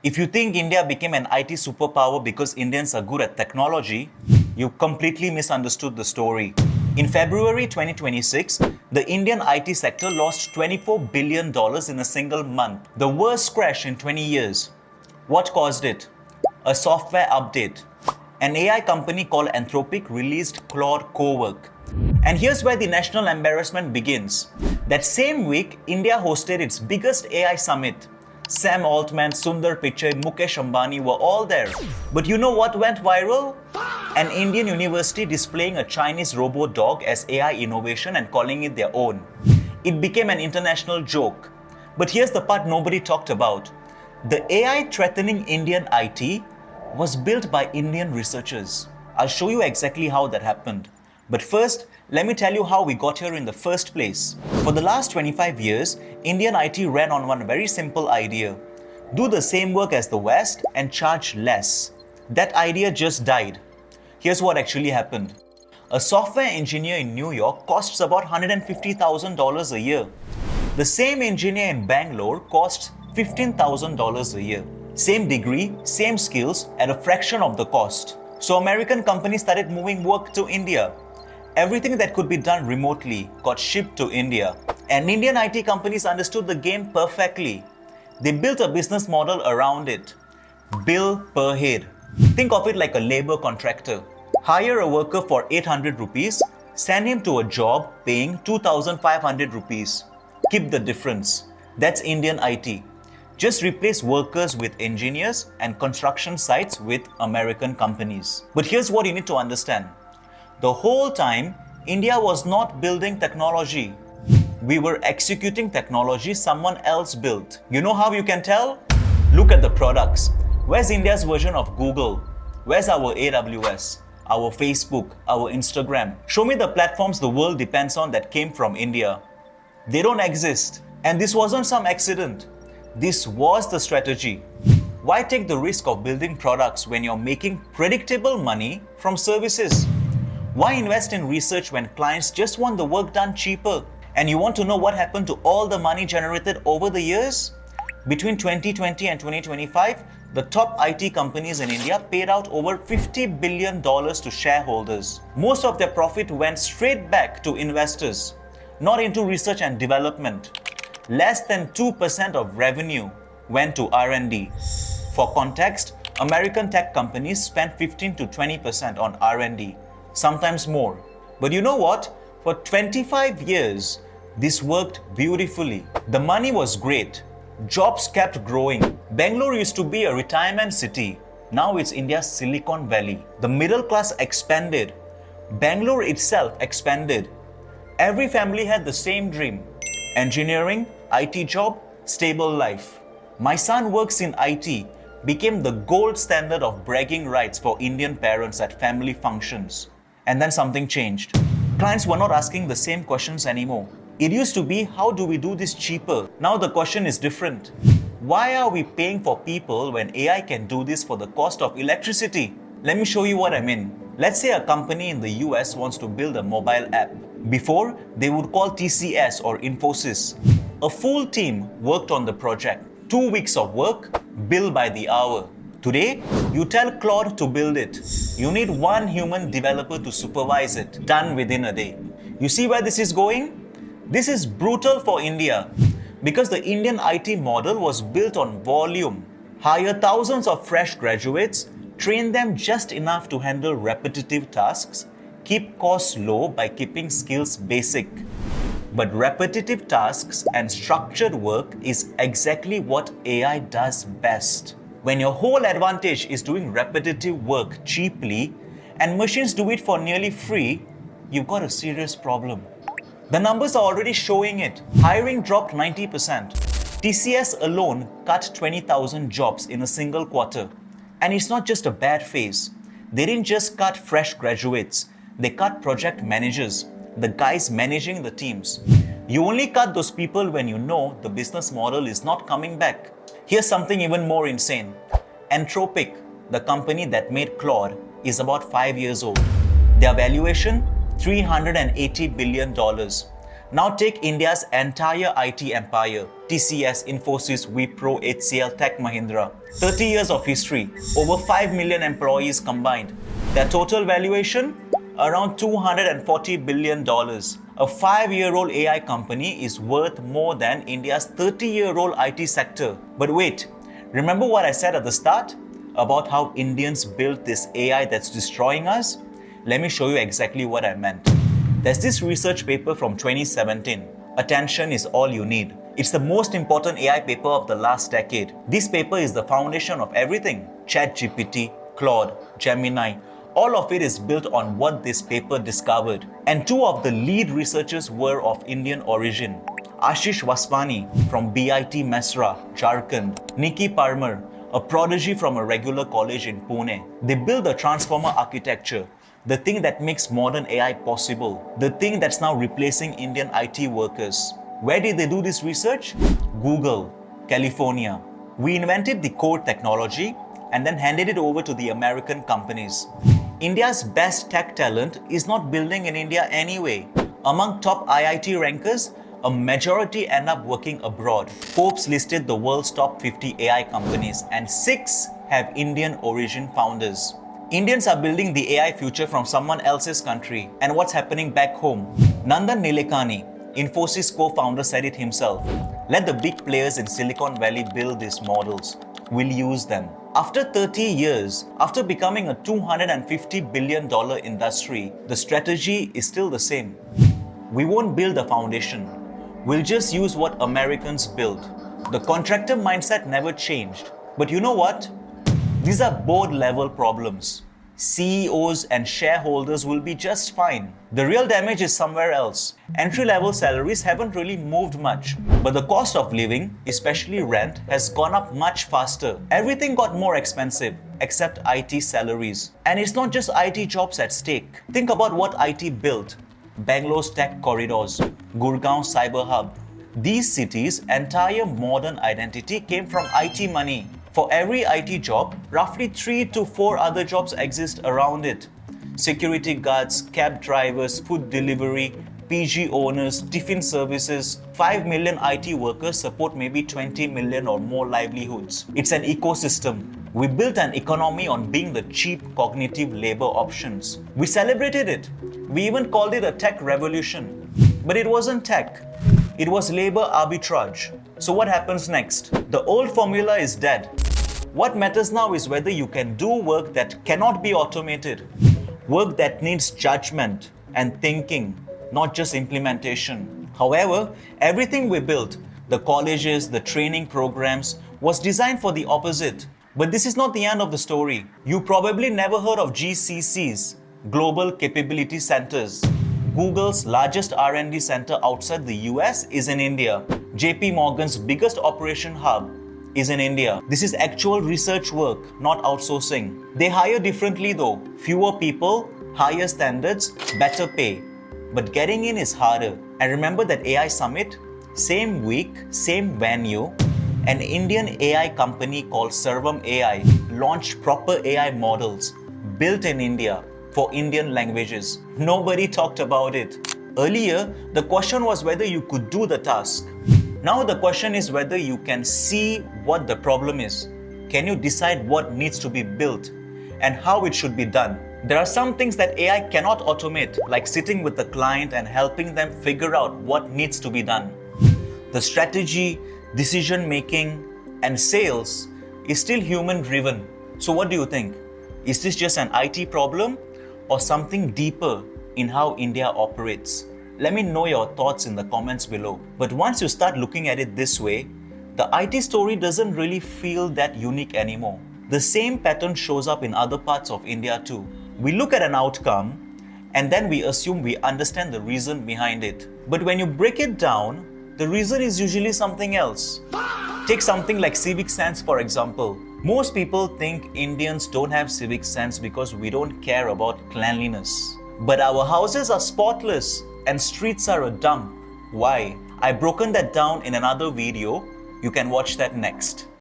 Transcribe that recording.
If you think India became an IT superpower because Indians are good at technology, you completely misunderstood the story. In February 2026, the Indian IT sector lost $24 billion in a single month, the worst crash in 20 years. What caused it? A software update. An AI company called Anthropic released Claude Cowork. And here's where the national embarrassment begins. That same week, India hosted its biggest AI summit. Sam Altman, Sundar Pichai, Mukesh Ambani were all there. But you know what went viral? An Indian university displaying a Chinese robot dog as AI innovation and calling it their own. It became an international joke. But here's the part nobody talked about. The AI threatening Indian IT was built by Indian researchers. I'll show you exactly how that happened. But first, let me tell you how we got here in the first place. For the last 25 years, Indian IT ran on one very simple idea. Do the same work as the West and charge less. That idea just died. Here's what actually happened. A software engineer in New York costs about $150,000 a year. The same engineer in Bangalore costs $15,000 a year. Same degree, same skills at a fraction of the cost. So American companies started moving work to India. Everything that could be done remotely got shipped to India. And Indian IT companies understood the game perfectly. They built a business model around it. Bill per head. Think of it like a labor contractor. Hire a worker for 800 rupees, send him to a job paying 2,500 rupees. Keep the difference. That's Indian IT. Just replace workers with engineers and construction sites with American companies. But here's what you need to understand. The whole time, India was not building technology. We were executing technology someone else built. You know how you can tell? Look at the products. Where's India's version of Google? Where's our AWS, our Facebook, our Instagram? Show me the platforms the world depends on that came from India. They don't exist. And this wasn't some accident. This was the strategy. Why take the risk of building products when you're making predictable money from services? Why invest in research when clients just want the work done cheaper? And you want to know what happened to all the money generated over the years? Between 2020 and 2025, the top IT companies in India paid out over $50 billion to shareholders. Most of their profit went straight back to investors, not into research and development. Less than 2% of revenue went to R&D. For context, American tech companies spent 15 to 20% on R&D. Sometimes more. But you know what? For 25 years, this worked beautifully. The money was great. Jobs kept growing. Bangalore used to be a retirement city. Now it's India's Silicon Valley. The middle class expanded. Bangalore itself expanded. Every family had the same dream. Engineering, IT job, stable life. My son works in IT, became the gold standard of bragging rights for Indian parents at family functions. And then something changed. Clients were not asking the same questions anymore. It used to be, how do we do this cheaper? Now the question is different. Why are we paying for people when AI can do this for the cost of electricity? Let me show you what I mean. Let's say a company in the US wants to build a mobile app. Before, they would call TCS or Infosys. A full team worked on the project. 2 weeks of work, bill by the hour. Today, you tell Claude to build it. You need one human developer to supervise it, done within a day. You see where this is going? This is brutal for India because the Indian IT model was built on volume. Hire thousands of fresh graduates, train them just enough to handle repetitive tasks, keep costs low by keeping skills basic. But repetitive tasks and structured work is exactly what AI does best. When your whole advantage is doing repetitive work cheaply and machines do it for nearly free, you've got a serious problem. The numbers are already showing it. Hiring dropped 90%. TCS alone cut 20,000 jobs in a single quarter. And it's not just a bad phase. They didn't just cut fresh graduates. They cut project managers, the guys managing the teams. You only cut those people when you know the business model is not coming back. Here's something even more insane. Anthropic, the company that made Claude, is about 5 years old. Their valuation, $380 billion. Now take India's entire IT empire, TCS, Infosys, Wipro, HCLTech Mahindra. 30 years of history, over 5 million employees combined. Their total valuation? Around $240 billion. A 5-year-old AI company is worth more than India's 30-year-old IT sector. But wait, remember what I said at the start? About how Indians built this AI that's destroying us? Let me show you exactly what I meant. There's this research paper from 2017. Attention is all you need. It's the most important AI paper of the last decade. This paper is the foundation of everything. ChatGPT, Claude, Gemini, all of it is built on what this paper discovered. And two of the lead researchers were of Indian origin. Ashish Vaswani from BIT Mesra, Jharkhand. Nikki Parmar, a prodigy from a regular college in Pune. They built the transformer architecture, the thing that makes modern AI possible, the thing that's now replacing Indian IT workers. Where did they do this research? Google, California. We invented the core technology and then handed it over to the American companies. India's best tech talent is not building in India anyway. Among top IIT rankers, a majority end up working abroad. Forbes listed the world's top 50 AI companies and 6 have Indian origin founders. Indians are building the AI future from someone else's country. And what's happening back home? Nandan Nilekani, Infosys co-founder, said it himself. Let the big players in Silicon Valley build these models. We'll use them. After 30 years, after becoming a $250 billion industry, the strategy is still the same. We won't build a foundation. We'll just use what Americans built. The contractor mindset never changed. But you know what? These are board-level problems. CEOs and shareholders will be just fine. The real damage is somewhere else. Entry-level salaries haven't really moved much, but the cost of living, especially rent, has gone up much faster. Everything got more expensive, except IT salaries. And it's not just IT jobs at stake. Think about what IT built. Bangalore's tech corridors, Gurgaon Cyber Hub. These cities' entire modern identity came from IT money. For every IT job, roughly 3 to 4 other jobs exist around it. Security guards, cab drivers, food delivery, PG owners, tiffin services. 5 million IT workers support maybe 20 million or more livelihoods. It's an ecosystem. We built an economy on being the cheap cognitive labor options. We celebrated it. We even called it a tech revolution. But it wasn't tech. It was labor arbitrage. So what happens next? The old formula is dead. What matters now is whether you can do work that cannot be automated. Work that needs judgment and thinking, not just implementation. However, everything we built, the colleges, the training programs, was designed for the opposite. But this is not the end of the story. You probably never heard of GCCs, Global Capability Centers. Google's largest R&D center outside the US is in India. JP Morgan's biggest operation hub is in India. This is actual research work, not outsourcing. They hire differently though. Fewer people, higher standards, better pay. But getting in is harder. And remember that AI Summit? Same week, same venue, an Indian AI company called Sarvam AI launched proper AI models built in India for Indian languages. Nobody talked about it. Earlier, the question was whether you could do the task. Now the question is whether you can see what the problem is. Can you decide what needs to be built and how it should be done? There are some things that AI cannot automate, like sitting with the client and helping them figure out what needs to be done. The strategy, decision making, and sales is still human driven. So what do you think? Is this just an IT problem or something deeper in how India operates? Let me know your thoughts in the comments below. But once you start looking at it this way, the IT story doesn't really feel that unique anymore. The same pattern shows up in other parts of India too. We look at an outcome and then we assume we understand the reason behind it. But when you break it down, the reason is usually something else. Take something like civic sense, for example. Most people think Indians don't have civic sense because we don't care about cleanliness. But our houses are spotless and streets are a dump. Why? I've broken that down in another video. You can watch that next.